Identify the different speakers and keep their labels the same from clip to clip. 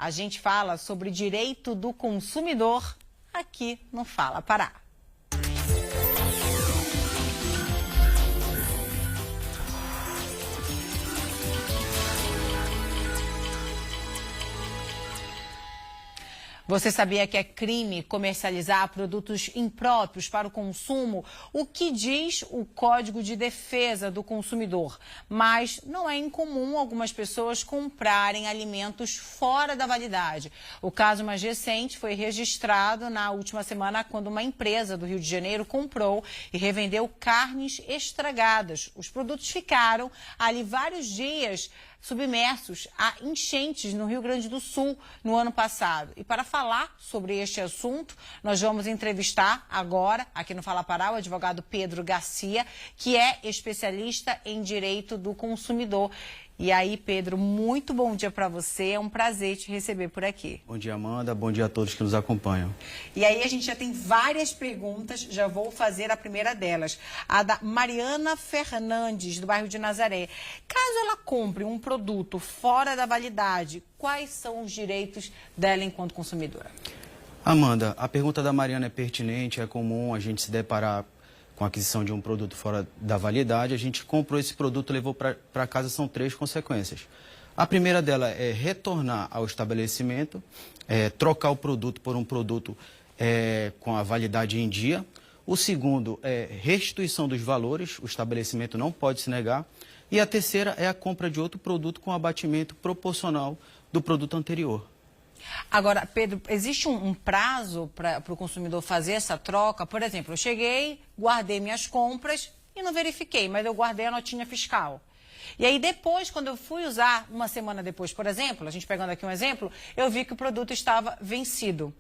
Speaker 1: a gente fala sobre direito do consumidor aqui no Fala Pará. Você sabia que é crime comercializar produtos impróprios para o consumo? O que diz o Código de Defesa do Consumidor? Mas não é incomum algumas pessoas comprarem alimentos fora da validade. O caso mais recente foi registrado na última semana, quando uma empresa do Rio de Janeiro comprou e revendeu carnes estragadas. Os produtos ficaram ali vários dias submersos a enchentes no Rio Grande do Sul no ano passado. E para falar sobre este assunto, nós vamos entrevistar agora, aqui no Fala Pará, o advogado Pedro Garcia, que é especialista em direito do consumidor. E aí, Pedro, muito bom dia para você, é um prazer te receber por aqui.
Speaker 2: Bom dia, Amanda, bom dia a todos que nos acompanham.
Speaker 1: E aí a gente já tem várias perguntas, já vou fazer a primeira delas. A da Mariana Fernandes, do bairro de Nazaré. Caso ela compre um produto fora da validade, quais são os direitos dela enquanto consumidora?
Speaker 2: Amanda, a pergunta da Mariana é pertinente, é comum a gente se deparar com a aquisição de um produto fora da validade. A gente comprou esse produto, levou para casa, são 3 consequências. A primeira dela é retornar ao estabelecimento, trocar o produto por um produto com a validade em dia. O segundo é restituição dos valores, o estabelecimento não pode se negar. E a terceira é a compra de outro produto com abatimento proporcional do produto anterior.
Speaker 1: Agora, Pedro, existe um prazo para o consumidor fazer essa troca? Por exemplo, eu cheguei, guardei minhas compras e não verifiquei, mas eu guardei a notinha fiscal. E aí depois, quando eu fui usar, uma semana depois, por exemplo, a gente pegando aqui um exemplo, eu vi que o produto estava vencido.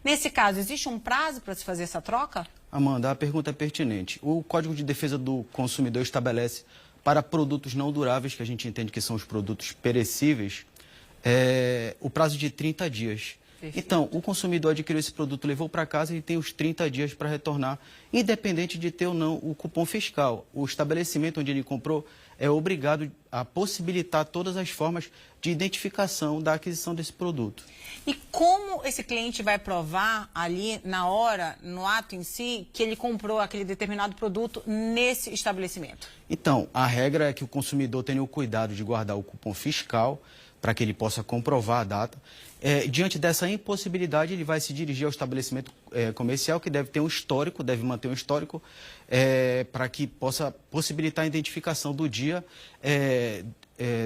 Speaker 1: Nesse caso, existe um prazo para se fazer essa troca?
Speaker 2: Amanda, a pergunta é pertinente. O Código de Defesa do Consumidor estabelece para produtos não duráveis, que a gente entende que são os produtos perecíveis, o prazo de 30 dias. Perfeito. Então, o consumidor adquiriu esse produto, levou para casa e tem os 30 dias para retornar, independente de ter ou não o cupom fiscal. O estabelecimento onde ele comprou é obrigado a possibilitar todas as formas de identificação da aquisição desse produto.
Speaker 1: E como esse cliente vai provar ali na hora, no ato em si, que ele comprou aquele determinado produto nesse estabelecimento?
Speaker 2: Então, a regra é que o consumidor tenha o cuidado de guardar o cupom fiscal para que ele possa comprovar a data. Diante dessa impossibilidade, ele vai se dirigir ao estabelecimento comercial, que deve ter um histórico, deve manter um histórico, para que possa possibilitar a identificação do dia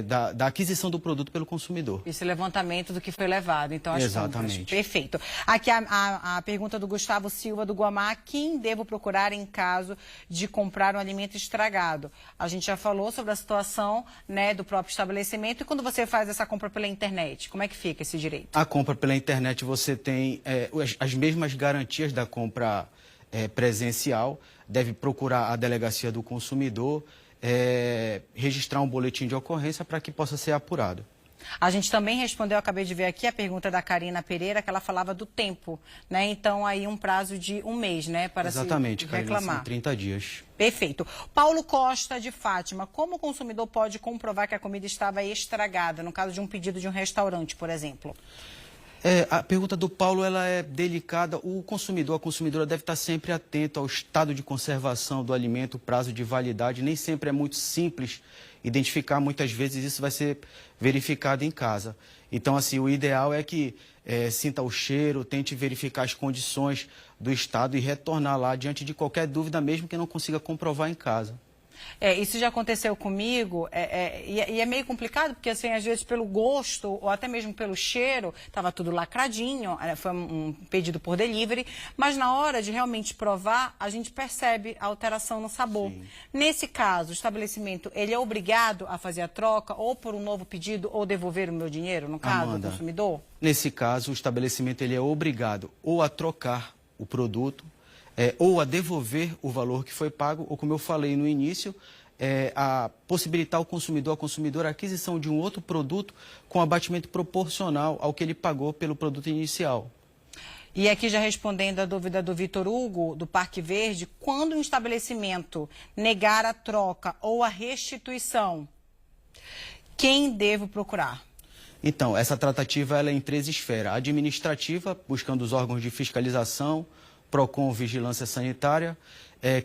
Speaker 2: da aquisição do produto pelo consumidor.
Speaker 1: Esse levantamento do que foi levado, então, as
Speaker 2: Exatamente.
Speaker 1: compras. Perfeito. Aqui a pergunta do Gustavo Silva, do Guamá: quem devo procurar em caso de comprar um alimento estragado? A gente já falou sobre a situação, né, do próprio estabelecimento. E quando você faz essa compra pela internet, como é que fica esse direito?
Speaker 2: A compra pela internet, você tem as mesmas garantias da compra presencial. Deve procurar a delegacia do consumidor, registrar um boletim de ocorrência para que possa ser apurado.
Speaker 1: A gente também respondeu, acabei de ver aqui, a pergunta da Karina Pereira, que ela falava do tempo, né? Então, aí um prazo de 1 mês, né? Para
Speaker 2: Exatamente,
Speaker 1: se
Speaker 2: Karina,
Speaker 1: reclamar.
Speaker 2: são 30 dias.
Speaker 1: Perfeito. Paulo Costa, de Fátima: como o consumidor pode comprovar que a comida estava estragada, no caso de um pedido de um restaurante, por exemplo?
Speaker 2: A pergunta do Paulo, ela é delicada. O consumidor, a consumidora deve estar sempre atento ao estado de conservação do alimento, prazo de validade. Nem sempre é muito simples identificar, muitas vezes isso vai ser verificado em casa. Então, assim, o ideal é que sinta o cheiro, tente verificar as condições do estado e retornar lá diante de qualquer dúvida, mesmo que não consiga comprovar em casa.
Speaker 1: Isso já aconteceu comigo, e é meio complicado, porque assim, às vezes pelo gosto ou até mesmo pelo cheiro, estava tudo lacradinho, foi um pedido por delivery, mas na hora de realmente provar, a gente percebe a alteração no sabor. Sim. Nesse caso, o estabelecimento, ele é obrigado a fazer a troca, ou por um novo pedido, ou devolver o meu dinheiro, no caso,
Speaker 2: Amanda,
Speaker 1: do consumidor? Nesse
Speaker 2: caso, o estabelecimento ele é obrigado ou a trocar o produto, ou a devolver o valor que foi pago, ou, como eu falei no início, a possibilitar ao consumidor, a consumidora, a aquisição de um outro produto com abatimento proporcional ao que ele pagou pelo produto inicial.
Speaker 1: E aqui, já respondendo a dúvida do Vitor Hugo, do Parque Verde: quando um estabelecimento negar a troca ou a restituição, quem devo procurar?
Speaker 2: Então, essa tratativa ela é em 3 esferas. Administrativa, buscando os órgãos de fiscalização, PROCON, Vigilância Sanitária,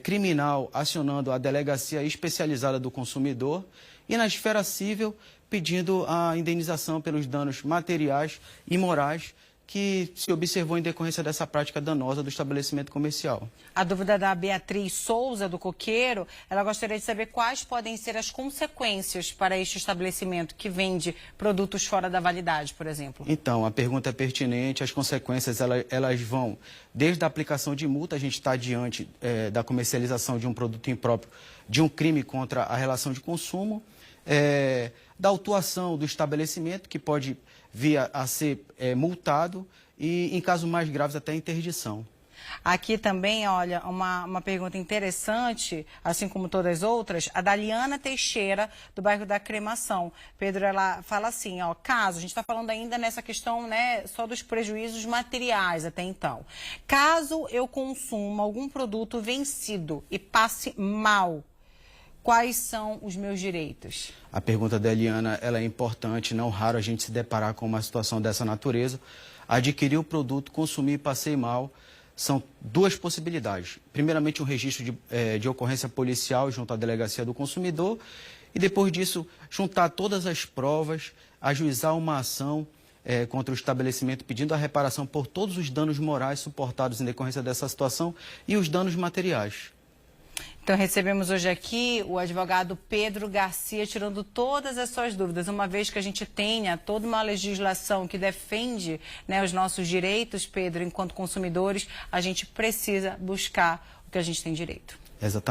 Speaker 2: criminal, acionando a Delegacia Especializada do Consumidor, e na esfera civil, pedindo a indenização pelos danos materiais e morais que se observou em decorrência dessa prática danosa do estabelecimento comercial.
Speaker 1: A dúvida da Beatriz Souza, do Coqueiro, ela gostaria de saber quais podem ser as consequências para este estabelecimento que vende produtos fora da validade, por exemplo.
Speaker 2: Então, a pergunta é pertinente, as consequências elas vão desde a aplicação de multa, a gente está diante da comercialização de um produto impróprio, de um crime contra a relação de consumo, da autuação do estabelecimento, que pode vir a ser multado e, em casos mais graves, até interdição.
Speaker 1: Aqui também, olha, uma pergunta interessante, assim como todas as outras, a da Liana Teixeira, do bairro da Cremação. Pedro, ela fala assim, ó, caso, a gente está falando ainda nessa questão, né, só dos prejuízos materiais até então. Caso eu consuma algum produto vencido e passe mal, quais são os meus direitos?
Speaker 2: A pergunta da Eliana ela é importante, não raro a gente se deparar com uma situação dessa natureza. Adquirir o produto, consumir e passei mal, são 2 possibilidades. Primeiramente, um registro de ocorrência policial junto à Delegacia do Consumidor e, depois disso, juntar todas as provas, ajuizar uma ação contra o estabelecimento pedindo a reparação por todos os danos morais suportados em decorrência dessa situação e os danos materiais.
Speaker 1: Então, recebemos hoje aqui o advogado Pedro Garcia tirando todas as suas dúvidas. Uma vez que a gente tenha toda uma legislação que defende, né, os nossos direitos, Pedro, enquanto consumidores, a gente precisa buscar o que a gente tem direito.
Speaker 2: Exatamente.